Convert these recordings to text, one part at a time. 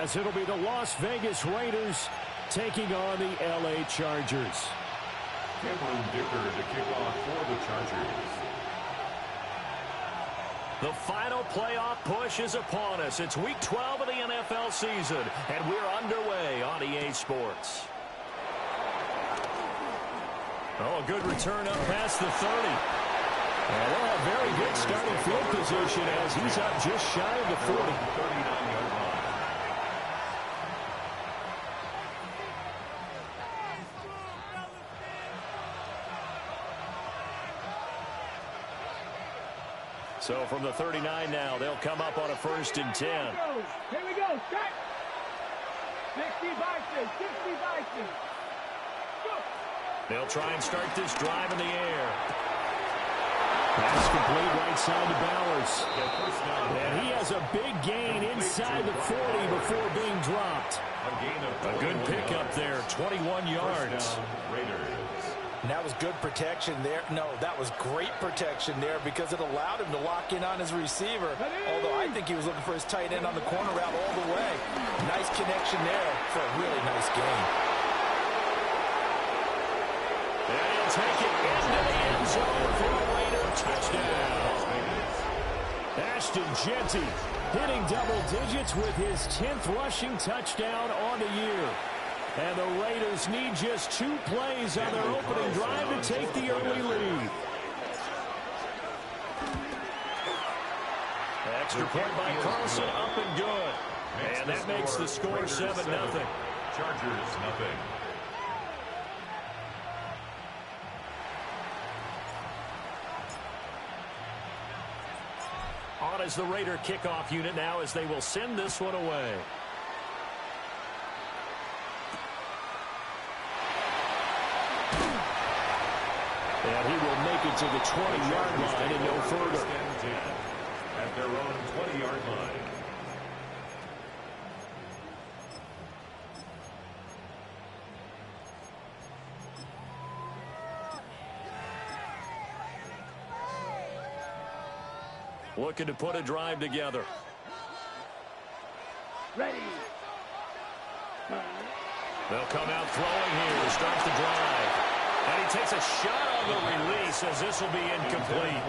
as it'll be the Las Vegas Raiders taking on the LA Chargers. Cameron Dicker to kick off for the Chargers. The final playoff push is upon us. It's week 12 of the NFL season, and we're underway on EA Sports. Oh, a good return up past the 30. And they'll have very good starting field position as he's up just shy of the 40. 39-yard line. So from the 39 now, they'll come up on a 1st and 10. Here we go. Start. 60-by-6. 60-by-6. Go. They'll try and start this drive in the air. Pass complete right side to Bowers. And he has a big gain inside the 40 before being dropped. A good pickup there, 21 yards. And that was good protection there. No, that was great protection there because it allowed him to lock in on his receiver. Although I think he was looking for his tight end on the corner route all the way. Nice connection there for a really nice gain. And he'll take it into the end zone for a Raider touchdown. Ashton Jeanty hitting double digits with his 10th rushing touchdown on the year. And the Raiders need just 2 plays on their opening drive to take the early lead. Extra point by Carlson, up and good. And that makes the score 7-0. Chargers, nothing. On is the Raider kickoff unit now as they will send this one away. And he will make it to the 20-yard line and no further. At their own 20-yard line. Looking to put a drive together. Ready. They'll come out throwing here to start the drive. And he takes a shot on the release as this will be incomplete.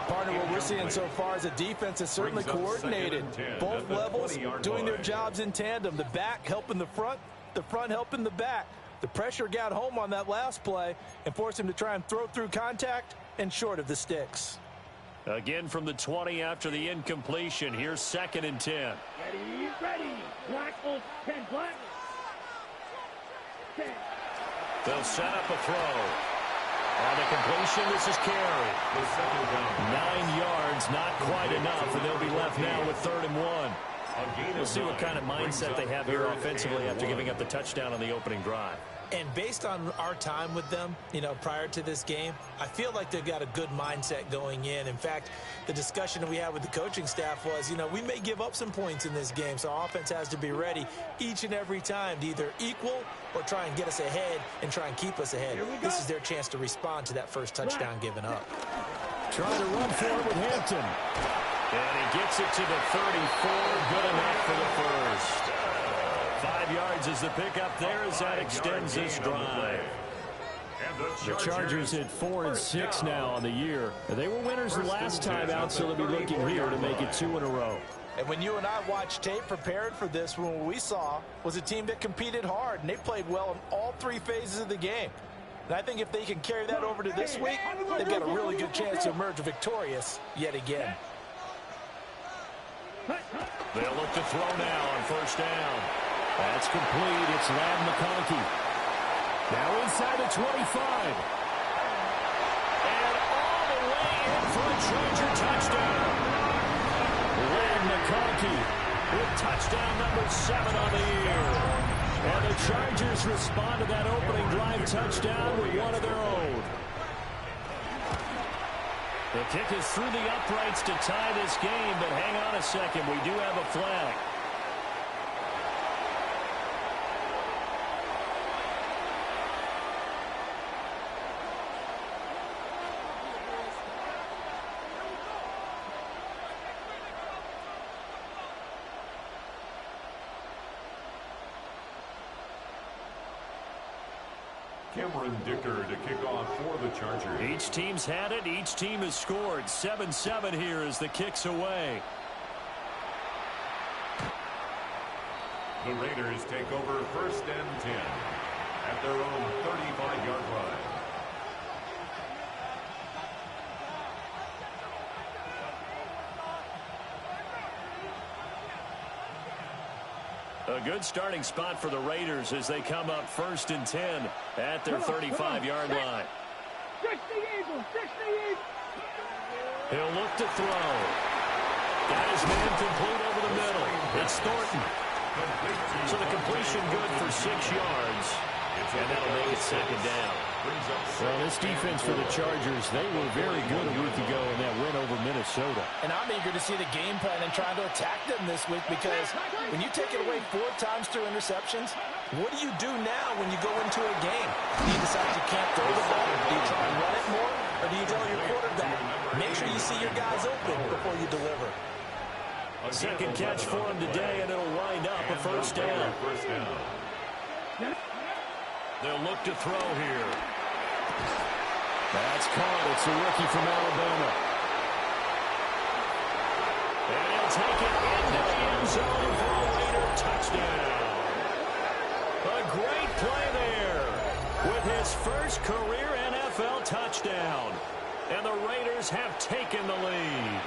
Partner, what we're seeing so far is a defense is certainly coordinated. Both levels doing their jobs in tandem. The back helping the front helping the back. The pressure got home on that last play and forced him to try and throw through contact and short of the sticks. Again from the 20 after the incompletion. Here's 2nd and 10. Ready. Ready. Black. 10 black. 10. They'll set up a throw. On the completion, this is Carey. 9 yards, not quite enough, and they'll be left now with 3rd and 1. We'll see what kind of mindset they have here offensively after giving up the touchdown on the opening drive. And based on our time with them, prior to this game, I feel like they've got a good mindset going in. In fact, the discussion that we had with the coaching staff was, we may give up some points in this game, so our offense has to be ready each and every time to either equal or try and get us ahead and try and keep us ahead. This is their chance to respond to that first touchdown given up. Trying to run for it with Hampton. And he gets it to the 34. Good enough for the first. 5 yards is the pickup there as that extends this drive. The Chargers at 4-6 now on the year. They were winners last time out, so they'll be looking here to make it 2 in a row. And when you and I watched tape prepared for this, what we saw was a team that competed hard, and they played well in all 3 phases of the game. And I think if they can carry that over to this week, they've got a really good chance to emerge victorious yet again. They'll look to throw now on 1st down. That's complete. It's Ladd McConkey. Now inside the 25. And all the way in for a Charger touchdown. Ladd McConkey with touchdown number 7 on the year. And the Chargers respond to that opening drive touchdown with one of their own. The kick is through the uprights to tie this game, but hang on a second. We do have a flag. Cameron Dicker to kick off for the Chargers. Each team's had it. Each team has scored. 7-7 here as the kick's away. The Raiders take over 1st and 10 at their own 35-yard line. A good starting spot for the Raiders as they come up 1st and 10 at their 35-yard line. 60 Eagles, 60 Eagles. He'll look to throw. Got his man complete over the middle. It's Thornton. So the completion good for 6 yards. And that'll make it 2nd down. Well, this defense for the Chargers, they were very good a week ago in that win over Minnesota. And I'm eager to see the game plan and trying to attack them this week, because when you take it away 4 times through interceptions, what do you do now when you go into a game? Do you decide you can't throw the ball? Do you try and run it more? Or do you tell your quarterback, make sure you see your guys open before you deliver? Second catch for him today, and it'll wind up a 1st down. They'll look to throw here. That's caught. It's a rookie from Alabama. And he'll take it into the end zone for a Raider touchdown. A great play there with his first career NFL touchdown. And the Raiders have taken the lead.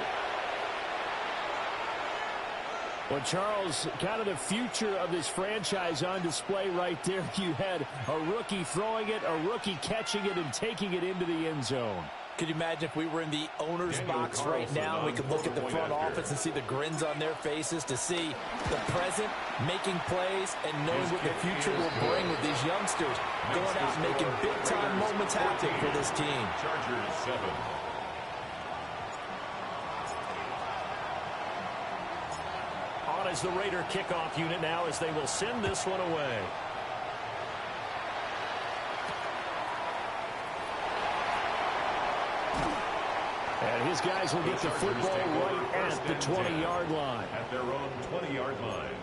Well, Charles, kind of the future of this franchise on display right there. You had a rookie throwing it, a rookie catching it, and taking it into the end zone. Could you imagine if we were in the owner's box right now and we could look at the front office and see the grins on their faces, to see the present making plays and knowing what the future will bring with these youngsters going out and making big-time moments happen for this team. Chargers 7. On as the Raider kickoff unit now, as they will send this one away. And his guys will get the football right at the 20-yard line. At their own 20-yard line.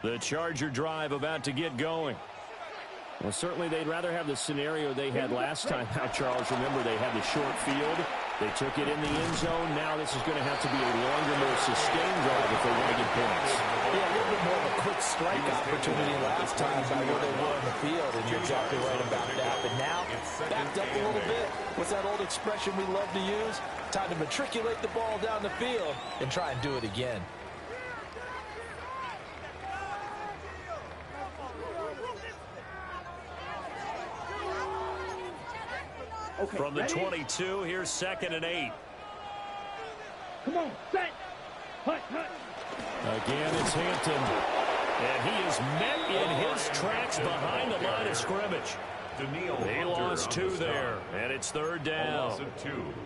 The Charger drive about to get going. Well, certainly they'd rather have the scenario they had last time out, Charles. Remember, they had the short field. They took it in the end zone. Now this is going to have to be a longer, more sustained drive if they want to get points. Yeah, a little bit more of a quick strike opportunity last time by where they were on the field, and you're exactly right about that. But now, backed up a little bit. What's that old expression we love to use? Time to matriculate the ball down the field and try and do it again. Okay, From the ready? 22, here's 2nd and 8. Come on, set. Hut, hut. Again, it's Hampton. And he is met in his tracks behind the line of scrimmage. They lost 2 there, and it's 3rd down.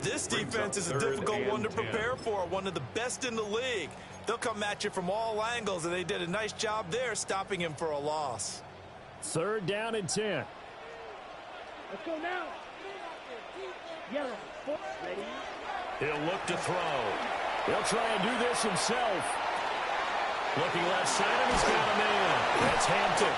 This defense is a difficult one to prepare for, one of the best in the league. They'll come at you from all angles, and they did a nice job there stopping him for a loss. 3rd down and 10. Let's go now. Yellow. Ready? He'll look to throw. He'll try and do this himself. Looking left side, and he's got a man. That's Hampton.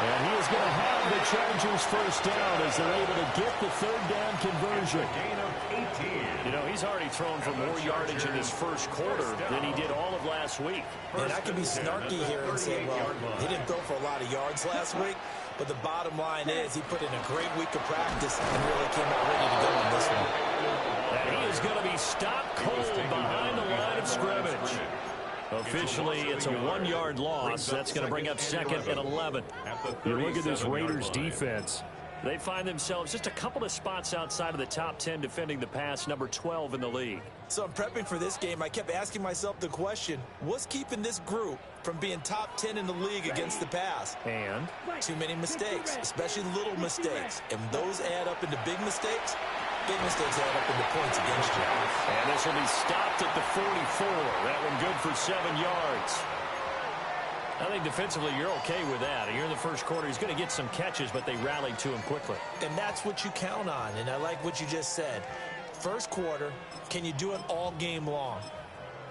And he is going to have the Chargers 1st down as they're able to get the 3rd down conversion. Gain of 18. You know, he's already thrown for more yardage in this first quarter than he did all of last week. And I can be snarky here and say, well, he didn't throw for a lot of yards last week, but the bottom line is he put in a great week of practice and really came out ready to go in this one. And he is going to be stopped cold behind the line of scrimmage. Officially, it's a 1-yard loss. That's going to bring up 2nd and 11. You look at this Raiders defense. They find themselves just a couple of spots outside of the top 10 defending the pass, number 12 in the league. So I'm prepping for this game. I kept asking myself the question, what's keeping this group from being top 10 in the league against the pass? And too many mistakes, especially little mistakes. And those add up into big mistakes. Big mistakes add up into points against you. And this will be stopped at the 44. That one good for 7 yards. I think defensively you're okay with that. Here in the first quarter, he's going to get some catches, but they rallied to him quickly. And that's what you count on, and I like what you just said. First quarter, can you do it all game long?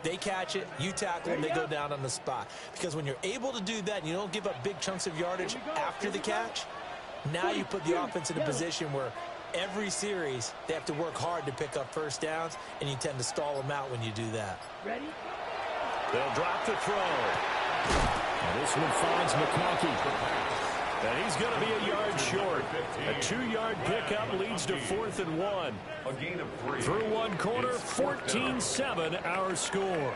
They catch it, you tackle them, they go down on the spot. Because when you're able to do that and you don't give up big chunks of yardage after the catch, now you put the offense in a position where every series they have to work hard to pick up first downs, and you tend to stall them out when you do that. Ready? They'll drop the throw. And this one finds McConkey. And he's going to be a yard short. A 2-yard pickup leads to 4th and 1. A gain of 3. Through one quarter, 14-7 our score.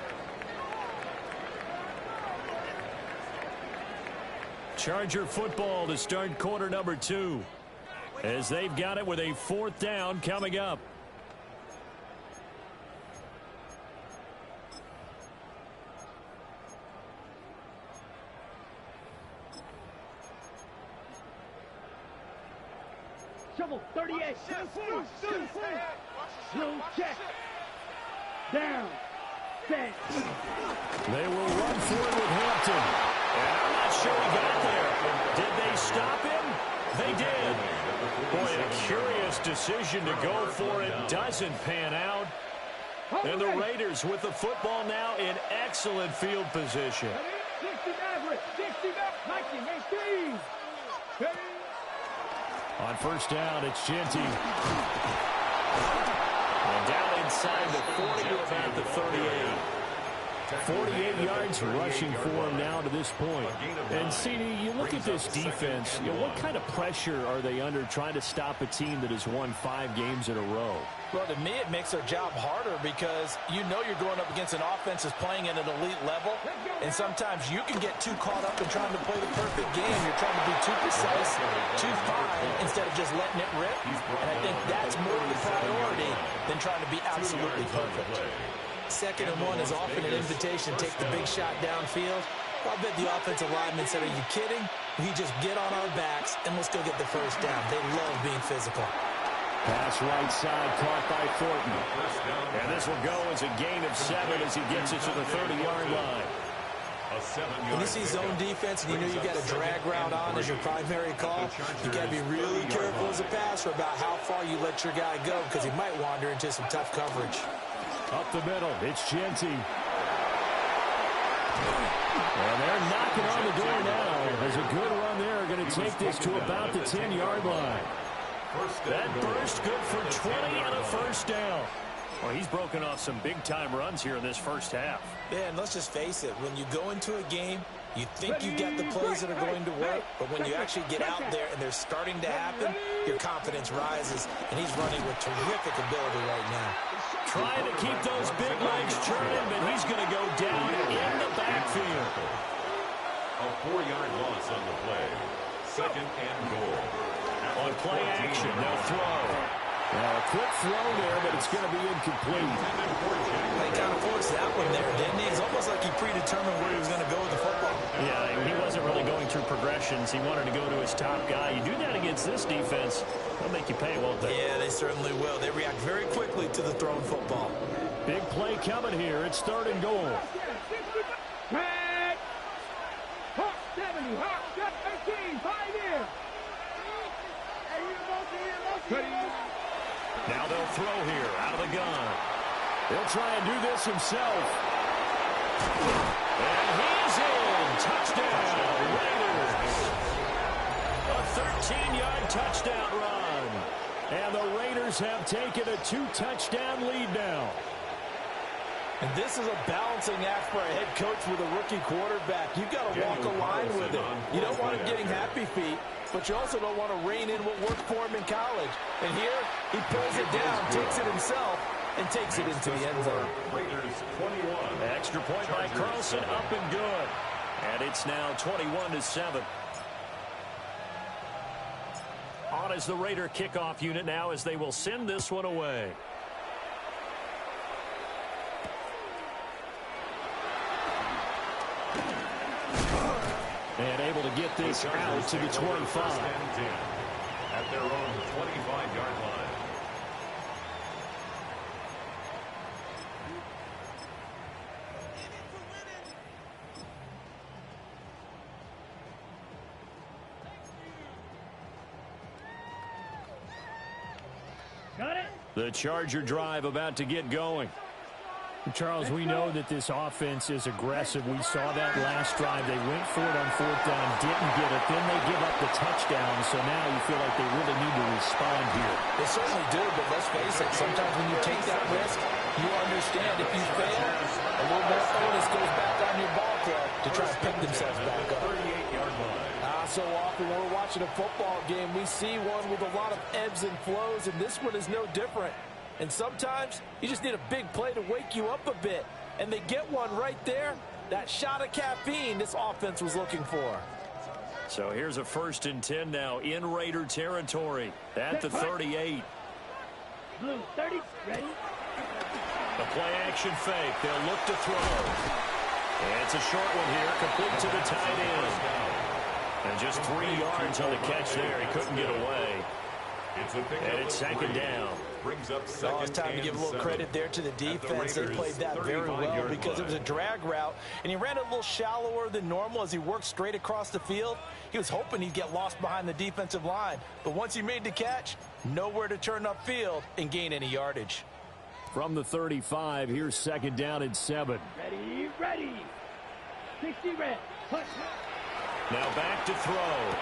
Charger football to start quarter number 2. As they've got it with a 4th down coming up. Shovel, 38. Drill check. Down. Set. They will run for it with Hampton. And I'm not sure he got there. Did they stop him? They did. Boy, a curious decision to go for it. Doesn't pan out. And the Raiders with the football now in excellent field position. 60 Maverick. 60 Maverick. 19. On first down, it's Genty. And down inside the 40 to about the 38. 48 yards rushing for him now to this point. And, CD, you look at this defense, what kind of pressure are they under trying to stop a team that has won 5 games in a row? Well, to me, it makes their job harder because you know you're going up against an offense that's playing at an elite level, and sometimes you can get too caught up in trying to play the perfect game. You're trying to be too precise, too fine, instead of just letting it rip. And I think that's more of the priority than trying to be absolutely perfect. 2nd and 1 is often an invitation to take the big shot downfield. I'll bet the offensive lineman said, are you kidding? We just get on our backs and let's go get the first down. They love being physical. Pass right side caught by Thornton. And this will go as a gain of 7 as he gets it to the 30-yard line. When you see zone defense and you know you got a drag route on as your primary call, you got to be really careful as a passer about how far you let your guy go because he might wander into some tough coverage. Up the middle, it's Genty. And they're knocking on the door now. There's a good run there. Going to take this to about the 10-yard line. That burst good for 20 and a first down. Well, he's broken off some big-time runs here in this first half. Yeah, and let's just face it. When you go into a game, you think you got the plays that are going to work, but when you actually get out there and they're starting to happen, your confidence rises, and he's running with terrific ability right now. Trying to keep those big legs churning, but he's going to go down in the backfield. A 4-yard loss on the play. 2nd and goal. On play action, they'll throw. Now, a quick throw there, but it's going to be incomplete. They kind of forced that one there, didn't he? It's almost like he predetermined where he was going to go with the football. Yeah, he wasn't really going through progressions. He wanted to go to his top guy. You do that against this defense, they'll make you pay, won't they? Yeah, they certainly will. They react very quickly to the thrown football. Big play coming here. It's 3rd and goal. Tag. Hawk 70. Hawk 13. 5 in. Now they'll throw here out of the gun. He'll try and do this himself. And he's in. Touchdown, Raiders. A 13-yard touchdown run. And the Raiders have taken a 2-touchdown lead now. And this is a balancing act for a head coach with a rookie quarterback. You've got to walk a line with it. You don't want him getting happy feet, but you also don't want to rein in what worked for him in college. And here, he pulls it down, takes it himself, and takes it into the end zone. Raiders 21. Extra point by Carlson, up and good. And it's now 21-7. On is the Raider kickoff unit now as they will send this one away. And able to get this out to the 25. At their own 25-yard line. The Charger drive about to get going. Charles, we know that this offense is aggressive. We saw that last drive. They went for it on fourth down, didn't get it. Then they give up the touchdown. So now you feel like they really need to respond here. They certainly do, but let's face it, sometimes when you take that risk, you understand if you fail, a little more onus goes back on your ball club to try to pick themselves back up. 38-yard line. So often when we're watching a football game, we see one with a lot of ebbs and flows, and this one is no different. And sometimes you just need a big play to wake you up a bit. And they get one right there. That shot of caffeine this offense was looking for. So here's a 1st and 10 now in Raider territory at the 38. Blue 30, ready? The play action fake. They'll look to throw. And it's a short one here, complete to the tight end. And just 3 yards on the catch there. He couldn't get away. And it's 2nd down. Brings up It's time to give a little credit there to the defense. They played that very well because it was a drag route, and he ran a little shallower than normal as he worked straight across the field. He was hoping he'd get lost behind the defensive line, but once he made the catch, nowhere to turn upfield and gain any yardage. From the 35, here's 2nd down and 7. Ready, ready. 60 red. Push. Now back to throw.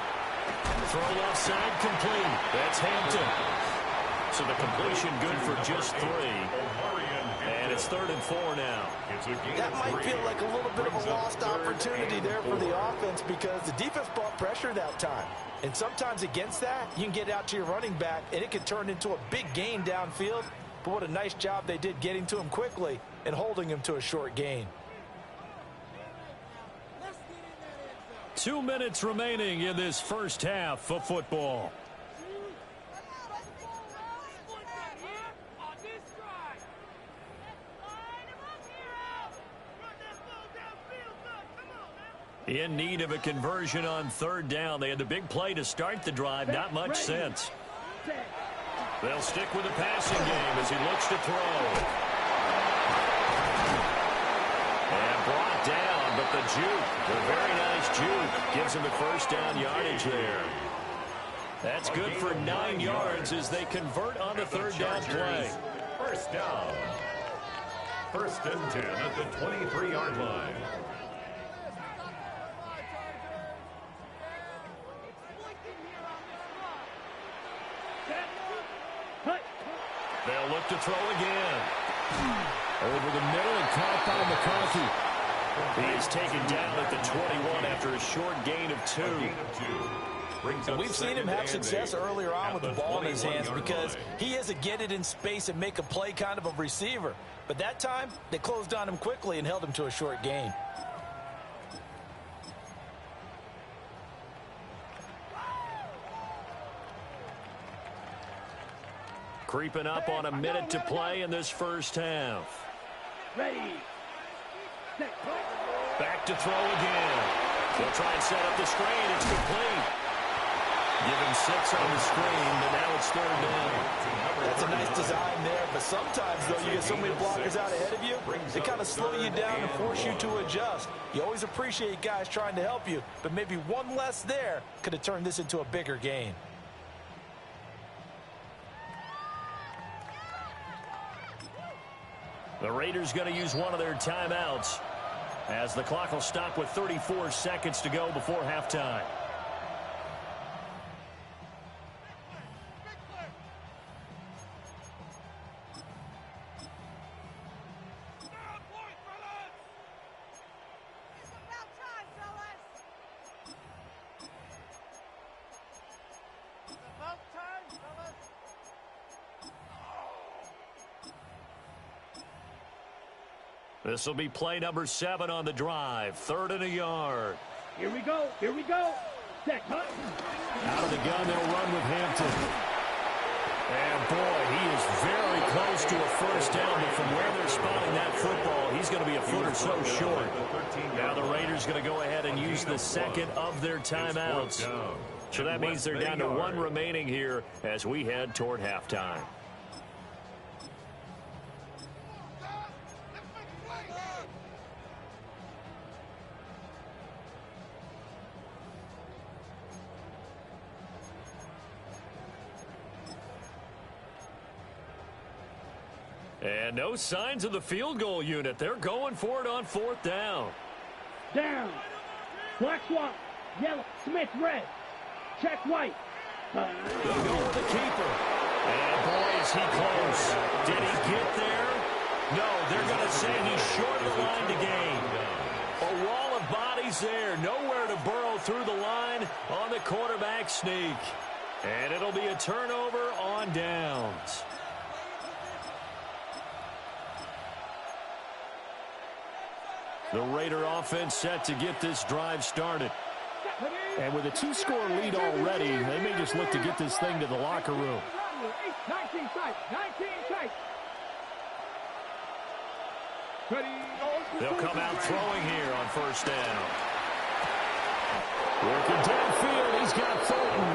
Throw left side complete. That's Hampton. So the completion good for just 3. And it's 3rd and 4 now. That might feel like a little bit of a lost opportunity there for the offense because the defense brought pressure that time. And sometimes against that, you can get out to your running back, and it can turn into a big gain downfield. But what a nice job they did getting to him quickly and holding him to a short gain. 2 minutes remaining in this first half of football. In need of a conversion on 3rd down. They had the big play to start the drive. Not much sense. They'll stick with the passing game as he looks to throw. And brought down, but the juke, the very nice juke, gives him the 1st down yardage there. That's good for 9 yards as they convert on the 3rd down play. 1st down. 1st and 10 at the 23-yard line. They'll look to throw again. Over the middle and caught by McConkey. He is taken down at the 21 after a short gain of 2. And we've seen him have success earlier on with the ball in his hands because he is a get it in space and make a play kind of a receiver. But that time, they closed on him quickly and held him to a short gain. Creeping up on a minute to play in this first half. Ready. Back to throw again. They'll try and set up the screen. It's complete. Give him 6 on the screen, but now it's 3rd down. That's a nice design there, but sometimes, though, you get so many blockers out ahead of you, they kind of slow you down and force you to adjust. You always appreciate guys trying to help you, but maybe one less there could have turned this into a bigger gain. The Raiders going to use one of their timeouts as the clock will stop with 34 seconds to go before halftime. This will be play number 7 on the drive. 3rd and a yard. Here we go. Here we go. Set, cut. Out of the gun, they'll run with Hampton. And, boy, he is very close to a 1st down, but from where they're spotting that football, he's going to be a foot or so short. Now the Raiders going to go ahead and use the 2nd of their timeouts. So that means they're down to 1 remaining here as we head toward halftime. And no signs of the field goal unit. They're going for it on 4th down. Down. Black swap. Yellow. Smith red. Check white. They'll go with the keeper. And boy, is he close. Did he get there? No, they're going to say he's short of the line to gain. A wall of bodies there. Nowhere to burrow through the line on the quarterback sneak. And it'll be a turnover on downs. The Raider offense set to get this drive started. And with a 2-score lead already, they may just look to get this thing to the locker room. 19 tight. 19 tight. They'll come out throwing here on 1st down. Working downfield, he's got Fulton.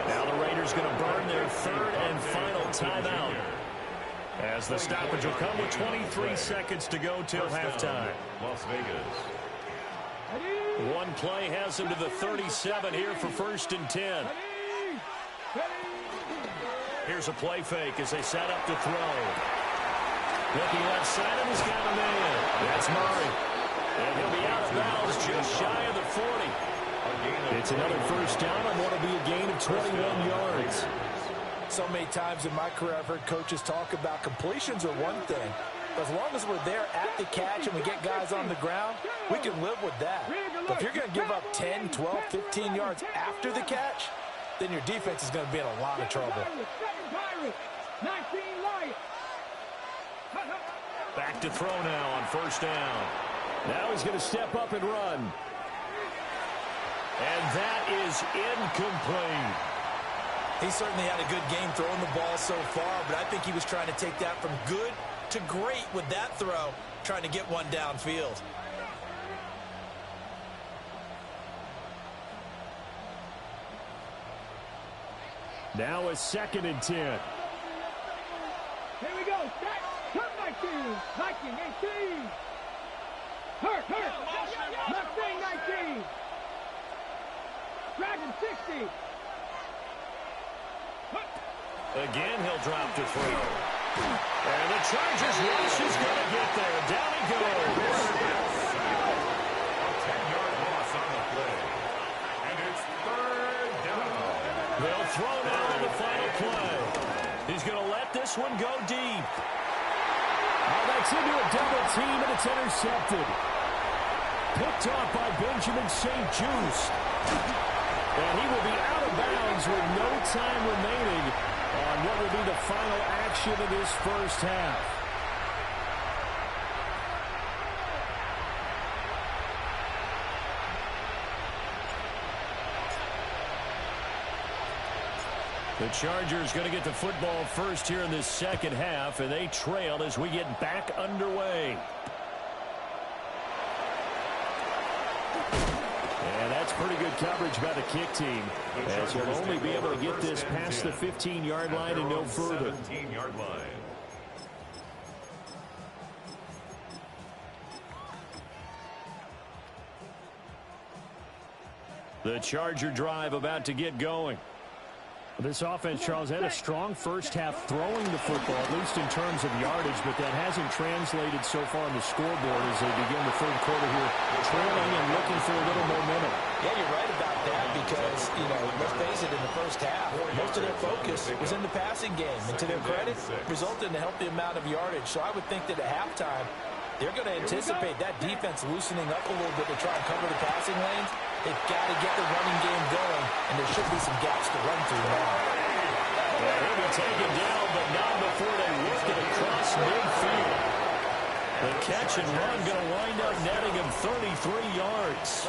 Now the Raiders going to burn their 3rd and final timeout, as the stoppage will come with 23 seconds to go till halftime. Las Vegas. One play has him to the 37 here for 1st and 10. Here's a play fake as they set up to throw. Looking left side, and he's got a man. That's Murray. And he'll be out of bounds just shy of the 40. It's another 1st down on what will be a gain of 21 yards. So many times in my career I've heard coaches talk about completions are one thing. But as long as we're there at the catch and we get guys on the ground, we can live with that. But if you're going to give up 10, 12, 15 yards after the catch, then your defense is going to be in a lot of trouble. Back to throw now on 1st down. Now he's going to step up and run. And that is incomplete. He certainly had a good game throwing the ball so far, but I think he was trying to take that from good to great with that throw, trying to get one downfield. Now a 2nd and 10. Here we go. Set. Cut 19. 19. 18. Hurt. Mustang 19. Dragon 60. Again, he'll drop to throw. And the Chargers rush is going to get there. Down he goes. A 10-yard loss on the play. And it's 3rd down. They'll throw now on the final play. He's going to let this one go deep. Oh, that's into a double team, and it's intercepted. Picked off by Benjamin St. Juste. And he will be out of bounds with no time remaining on what will be the final action of this 1st half. The Chargers going to get the football first here in this 2nd half, and they trail as we get back underway. And that's pretty good coverage by the kick team, as he'll only be able to get this past the 15-yard line and no further. 17-yard line. The Charger drive about to get going. This offense, Charles, had a strong 1st half throwing the football, at least in terms of yardage, but that hasn't translated so far on the scoreboard as they begin the 3rd quarter here, trailing and looking for a little momentum. Yeah, you're right about that because, let's face it, in the 1st half, most of their focus was in the passing game. And to their credit, resulted in a healthy amount of yardage. So I would think that at halftime, they're going to anticipate that defense loosening up a little bit to try and cover the passing lanes. They've got to get the running game going, and there should be some gaps to run through now. Well, he'll be taken down, but not before they work it across midfield. The catch and run going to wind up netting him 33 yards.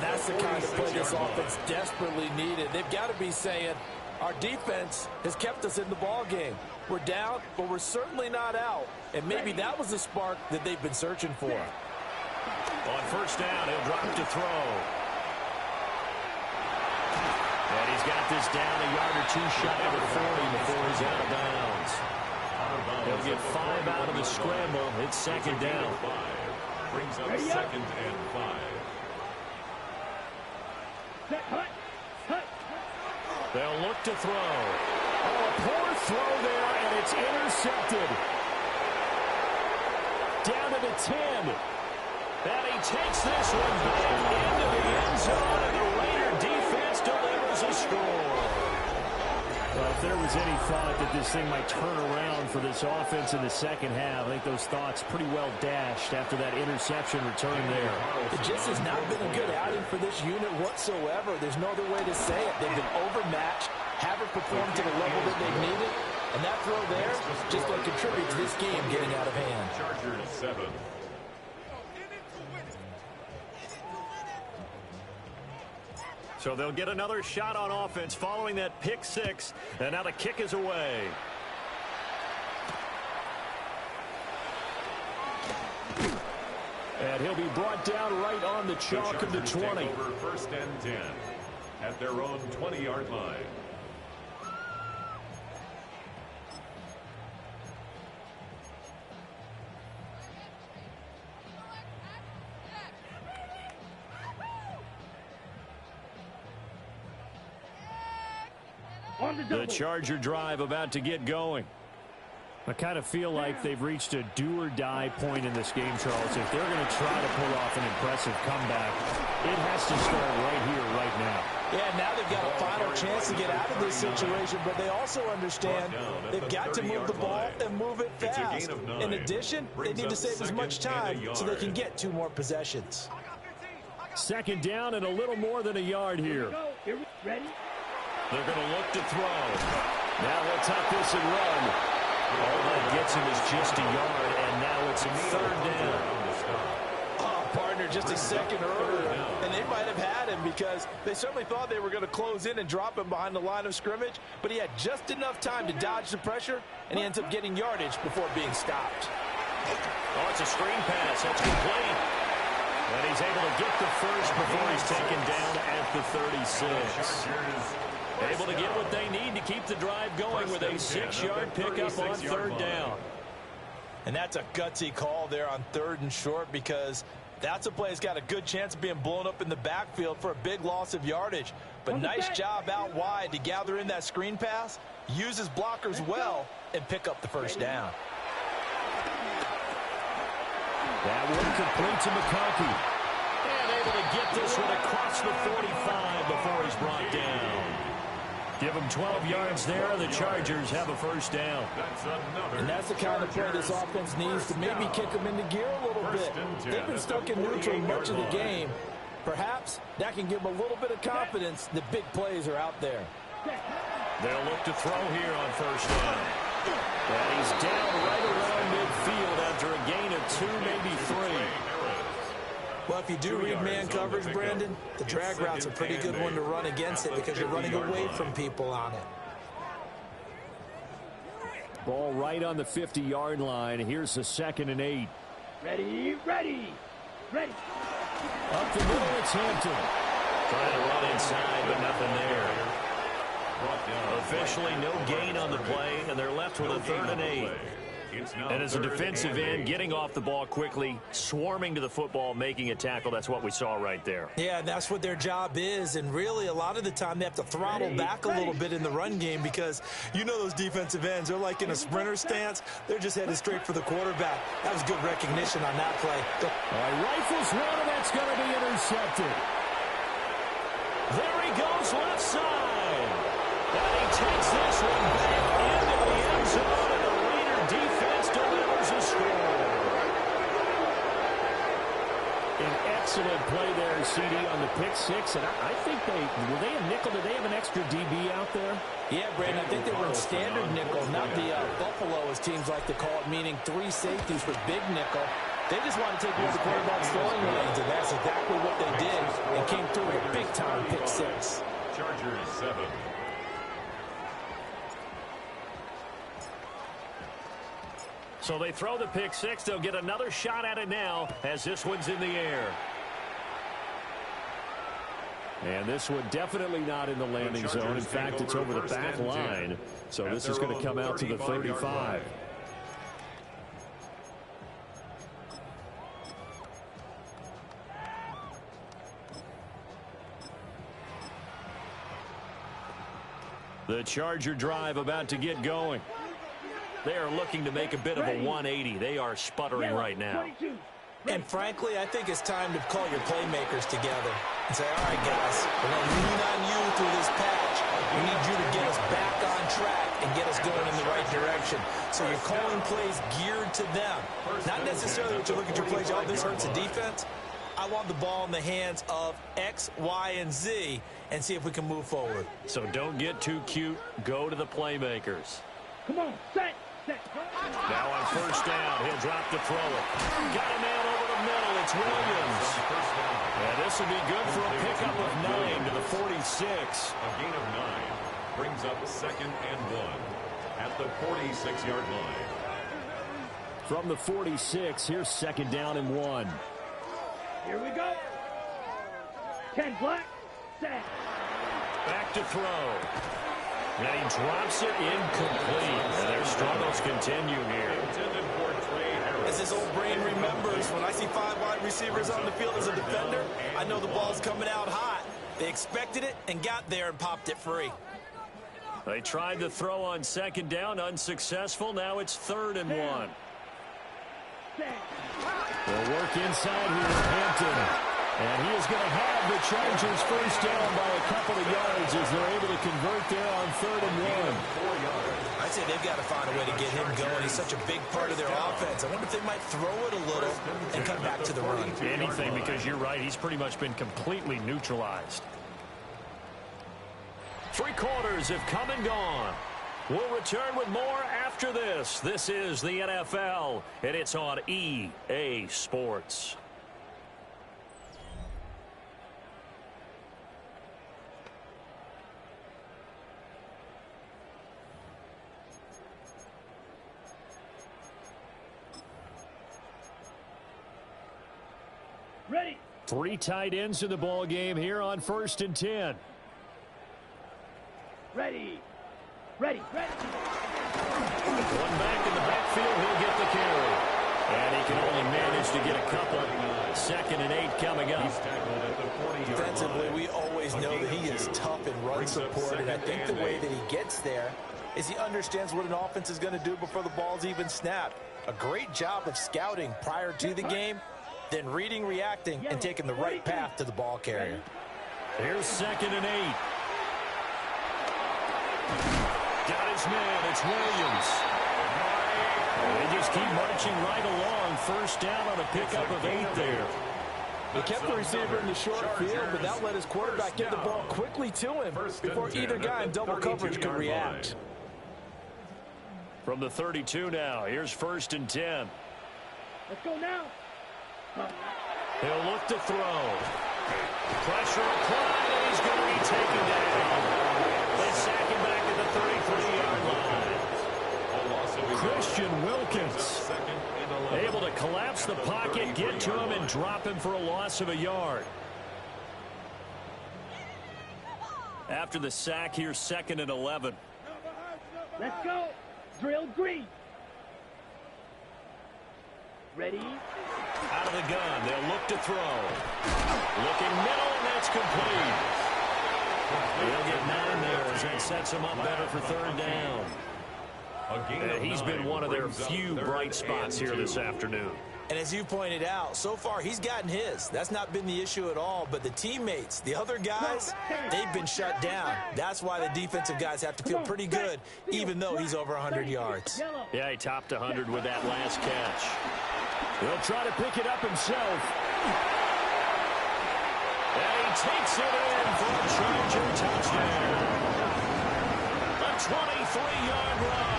That's the kind of play this offense desperately needed. They've got to be saying, our defense has kept us in the ball game. We're down, but we're certainly not out. And maybe that was the spark that they've been searching for. On 1st down, he'll drop to throw. And he's got this down a yard or two shy of the 40 before he's out of bounds. He'll get 5 out of the scramble. It's 2nd down. Brings up 2nd and 5. Set. Hut. They'll look to throw. Oh, a Poor throw there, and it's intercepted. Down to the 10. And he takes this one back into the end zone, and the Raider defense delivers a score. Well, if there was any thought that this thing might turn around for this offense in the second half, I think those thoughts pretty well dashed after that interception return there. It just has not been a good outing for this unit whatsoever. There's no other way to say it. They've been overmatched, haven't performed to the level that they needed, and that throw there just going to contribute to this game getting out of hand. Chargers 7. So they'll get another shot on offense following that pick six, and now the kick is away. And he'll be brought down right on the chalk of the 20. Over first and 10 at their own 20-yard line. The Charger drive about to get going. I kind of feel like they've reached a do-or-die point in this game, Charles. If they're going to try to pull off an impressive comeback, it has to start right here, right now. Yeah, now they've got a final chance to get out of this situation, but they also understand they've got to move the ball and move it fast. In addition, they need to save as much time so they can get 2 more possessions. Second down and a little more than a yard here. Ready? They're going to look to throw. Now they'll tuck this and run. All that gets him is just a yard, and now it's 3rd down. Oh, partner, just a second earlier, and they might have had him because they certainly thought they were going to close in and drop him behind the line of scrimmage, but he had just enough time to dodge the pressure, and he ends up getting yardage before being stopped. Oh, it's a screen pass. That's complete. And he's able to get the first before he's taken down at the 36. Able to get what they need to keep the drive going with a 6-yard pickup on 3rd down. And that's a gutsy call there on 3rd and short because that's a play that's got a good chance of being blown up in the backfield for a big loss of yardage. But nice job out wide to gather in that screen pass, use his blockers well, and pick up the 1st down. That one complete to McConkey. And able to get this one across the 45 before he's brought down. Give them 12 yards there. The Chargers have a 1st down. And that's the kind of play this offense needs to maybe kick them into gear a little bit. They've been stuck in neutral much of the game. Perhaps that can give them a little bit of confidence that big plays are out there. They'll look to throw here on 1st down. And he's down right around midfield after a gain of 2, maybe 3. Well, if you do read man coverage, Brandon, the drag route's a pretty good one to run against it because you're running away from people on it. Ball right on the 50-yard line. Here's the 2nd and 8. Ready, ready, ready. Up the middle, it's Hampton. Trying to run inside, but nothing there. Officially no gain on the play, and they're left with a 3rd and 8. And as a defensive end, getting off the ball quickly, swarming to the football, making a tackle, that's what we saw right there. Yeah, that's what their job is, and really a lot of the time they have to throttle back a little bit in the run game because you know those defensive ends, they're like in a sprinter stance. They're just headed straight for the quarterback. That was good recognition on that play. All right, rifles one, and that's going to be intercepted. There he goes left side. And he takes this one back into the end zone, and the Raider defense delivers a score. An excellent play there, CD, on the pick six. And I think were they a nickel? Did they have an extra DB out there? Yeah, Brandon, I think they were in standard nickel, not the Buffalo, as teams like to call it, meaning 3 safeties with big nickel. They just want to take one of the quarterback's throwing lanes, and that's exactly what they did and came through with a big-time pick six. Chargers 7. So they throw the pick six. They'll get another shot at it now as this one's in the air. And this one definitely not in the landing zone. In fact, it's over the back line. So this is going to come out to the 35. The Charger drive about to get going. They are looking to make a bit of a 180. They are sputtering right now. And frankly, I think it's time to call your playmakers together and say, all right, guys, we're going to lean on you through this patch. We need you to get us back on track and get us going in the right direction. So you're calling plays geared to them. Not necessarily that you look at your plays, oh, this hurts the defense. I want the ball in the hands of X, Y, and Z and see if we can move forward. So don't get too cute. Go to the playmakers. Come on, set. Now on first down, he'll drop to throw it. Got a man over the middle. It's Williams. And this will be good for a pickup of 9 to the 46. A gain of 9 brings up 2nd and 1 at the 46-yard line. From the 46, here's 2nd down and 1. Here we go. 10 black, set. Back to throw. And he drops it incomplete. And their struggles continue here. As his old brain remembers, when I see 5 wide receivers on the field as a defender, I know the ball's coming out hot. They expected it and got there and popped it free. They tried to throw on 2nd down, unsuccessful. Now it's 3rd and 1. They'll work inside here with Hampton. And he is going to have the Chargers first down by a couple of yards as they're able to convert there on 3rd and 1. I'd say they've got to find a way to get him going. He's such a big part of their offense. I wonder if they might throw it a little and come back to the run. Anything, because you're right. He's pretty much been completely neutralized. 3 quarters have come and gone. We'll return with more after this. This is the NFL, and it's on EA Sports. Ready. 3 tight ends in the ball game here on 1st and 10. Ready. One back in the backfield, he'll get the carry. And he can only manage to get a couple. 2nd and 8 coming up. Defensively, we always know that he is tough and run support, and I think the way that he gets there is he understands what an offense is going to do before the ball's even snapped. A great job of scouting prior to the game, then reading, reacting, and taking the right path to the ball carrier. Here's 2nd and 8. Got his man. It's Williams. They just keep marching right along. First down on a pickup of 8 there. He kept the receiver in the short field, but that let his quarterback get the ball quickly to him before either guy in double coverage could react. From the 32 now, here's 1st and 10. Let's go now. He'll look to throw. Pressure applied, and he's going to be taken down. They sack him back at the 33-yard line. Christian Wilkins able to collapse the pocket, get to him, and drop him for a loss of a yard. After the sack, here's 2nd and 11. Let's go. Drill green. Ready. Out of the gun, they'll look to throw. Looking middle, and that's complete. He'll get 9 there as that sets him up better for 3rd down. He's been one of their few bright spots here this afternoon. And as you pointed out, so far he's gotten his. That's not been the issue at all. But the teammates, the other guys, they've been shut down. That's why the defensive guys have to feel pretty good, even though he's over 100 yards. Yeah, he topped 100 with that last catch. He'll try to pick it up himself. And he takes it in for a Charger touchdown. A 23-yard run.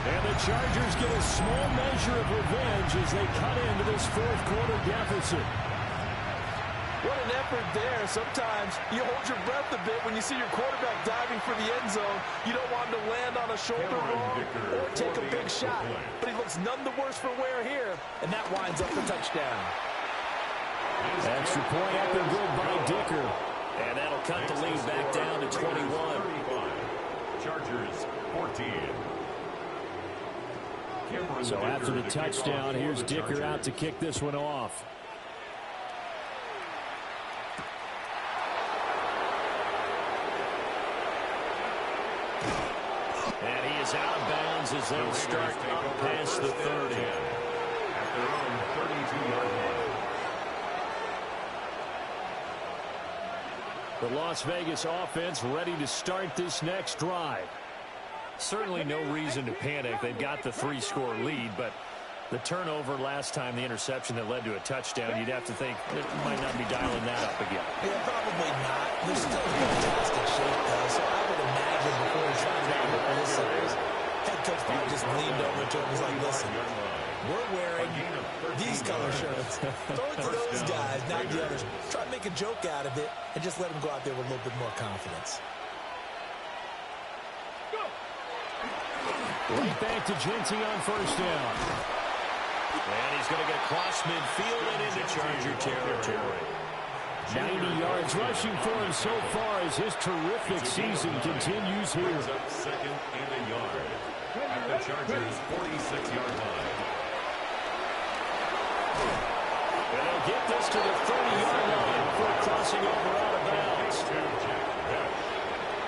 And the Chargers get a small measure of revenge as they cut into this 4th quarter deficit. What an effort there. Sometimes you hold your breath a bit when you see your quarterback diving for the end zone. You don't want him to land on a shoulder wrong or take a big shot. But he looks none the worse for wear here, and that winds up the touchdown. Extra point up and good by Dicker. And that'll cut the lead back down to 21. Chargers 14. So after the touchdown, here's Dicker out to kick this one off. Raiders as they start up past the 30. At their own 32-yard line. The Las Vegas offense ready to start this next drive. Certainly no reason to panic. They've got the 3-score lead, but the turnover last time, the interception that led to a touchdown, you'd have to think it might not be dialing that up again. Yeah, probably not. They're still in fantastic shape, though, so I would imagine before he tried it out with this series, head coach probably just leaned over to him and was like, listen, we're wearing these color shirts. Throw it to those guys, not the others. Try to make a joke out of it and just let them go out there with a little bit more confidence. Right back to Genty on first down. And he's going to get across midfield and into Charger territory. 90 yards rushing for him so far as his terrific season continues here. Up second and a yard at the Chargers' 46-yard line. And they'll get this to the 30-yard line before crossing over out of bounds.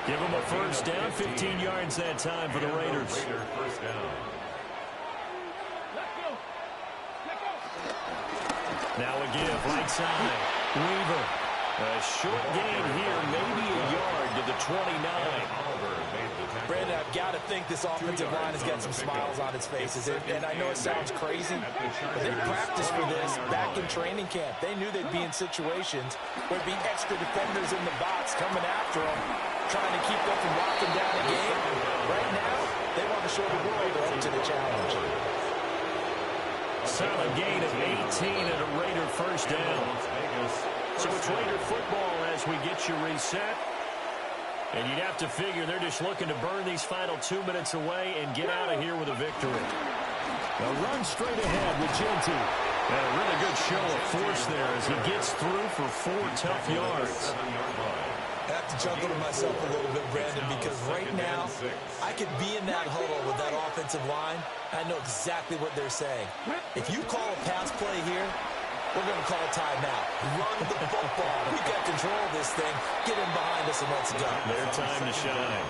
Give them a first down, 15 yards that time for the Raiders. First down. Now a give, right side. Weaver. A short gain here, maybe a yard to the 29. Brandon, I've got to think this offensive line has got some smiles on its faces. And I know it sounds crazy, but they practiced for this back in training camp. They knew they'd be in situations where there'd be extra defenders in the box coming after them, trying to keep them from locking down the game. Right now, they want to show the world they're up to the challenge. Solid gain of 18 and a Raider first down. So it's Raider football as we get you reset. And you'd have to figure they're just looking to burn these final 2 minutes away and get out of here with a victory. A run straight ahead with Genty. And a really good show of force there as he gets through for 4 tough yards. I have to chuckle to myself a little bit, Brandon, because right now I could be in that huddle with that offensive line. I know exactly what they're saying. If you call a pass play here, we're going to call a timeout. Run the football. We got control of this thing. Get in behind us and let's go. Their time to shine.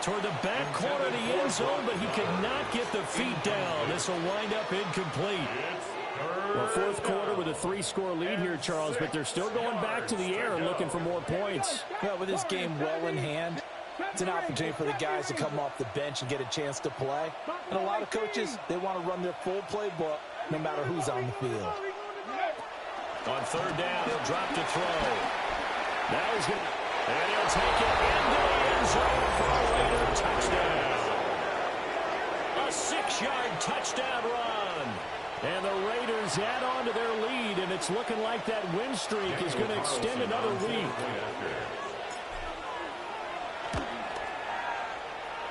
Toward the back corner of the end zone, but he could not get the feet down. This will wind up incomplete. Well, fourth quarter with a 3-score lead here, Charles, but they're still going back to the air and looking for more points. Well, with this game well in hand, it's an opportunity for the guys to come off the bench and get a chance to play. And a lot of coaches, they want to run their full playbook no matter who's on the field. On third down, he'll drop to throw. Now he's going to... And he'll take it into the end zone for a Raider touchdown. A 6-yard touchdown run. And the Raiders add on to their lead, and it's looking like that win streak is going to extend another week.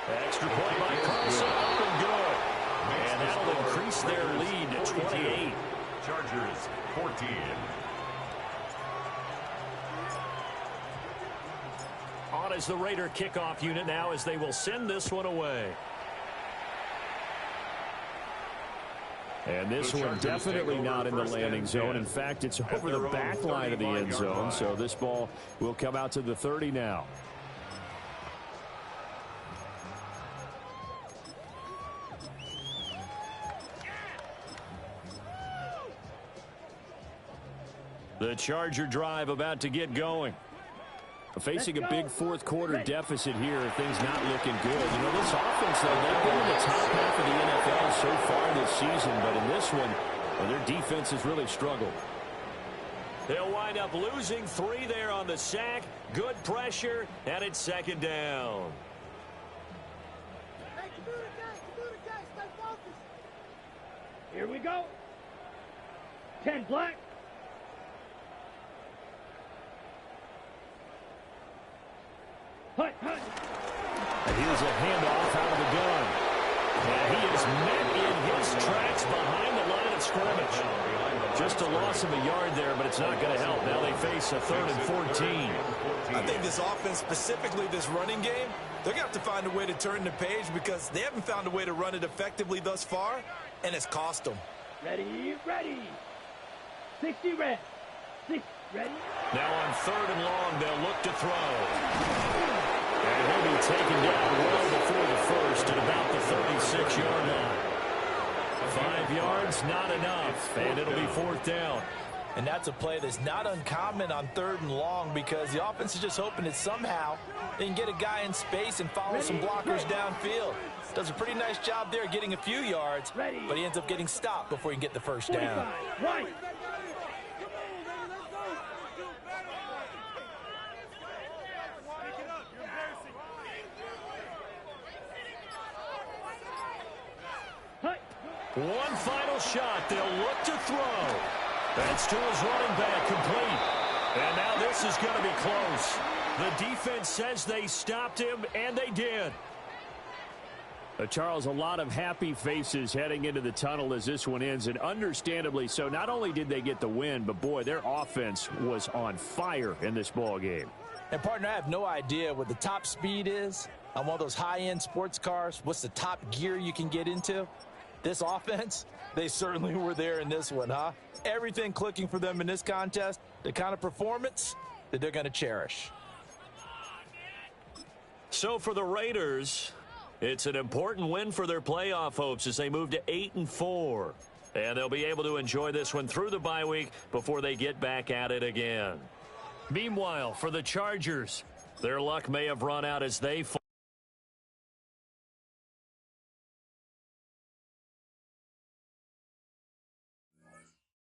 Extra point by Carlson, up and good. And that'll increase their lead to 28. Chargers 14. On as the Raider kickoff unit now as they will send this one away. And this one definitely not in the landing zone. In fact, it's over the back line of the end zone, so this ball will come out to the 30 now. The Charger drive about to get going. Facing a big fourth quarter deficit here, things not looking good. You know, this offense, though, they've been in the top half of the NFL so far this season, but in this one, well, their defense has really struggled. They'll wind up losing 3 there on the sack. Good pressure, and it's second down. Here we go. 10 black. Hut, hut. And here's a handoff out of the gun. And he is met in his tracks behind the line of scrimmage. Just a loss of a yard there, but it's not going to help. Now they face a 3rd and 14. I think this offense, specifically this running game, they're going to have to find a way to turn the page because they haven't found a way to run it effectively thus far, and it's cost them. Ready, ready. 60 red. 6 ready. Now on 3rd and long, they'll look to throw. And he'll be taken down well before the first at about the 36-yard line. 5 yards, not enough, and it'll be fourth down. And that's a play that's not uncommon on 3rd and long because the offense is just hoping that somehow they can get a guy in space and follow some blockers downfield. Does a pretty nice job there getting a few yards, but he ends up getting stopped before he can get the first down. Right. One final shot. They'll look to throw. That's to his running back, complete. And now this is going to be close. The defense says they stopped him, and they did. Charles, a lot of happy faces heading into the tunnel as this one ends, and understandably so. Not only did they get the win, but, boy, their offense was on fire in this ball game. And, partner, I have no idea what the top speed is on one of those high-end sports cars. What's the top gear you can get into? This offense, they certainly were there in this one, huh? Everything clicking for them in this contest, the kind of performance that they're going to cherish. So for the Raiders, it's an important win for their playoff hopes as they move to 8-4. And they'll be able to enjoy this one through the bye week before they get back at it again. Meanwhile, for the Chargers, their luck may have run out as they fall.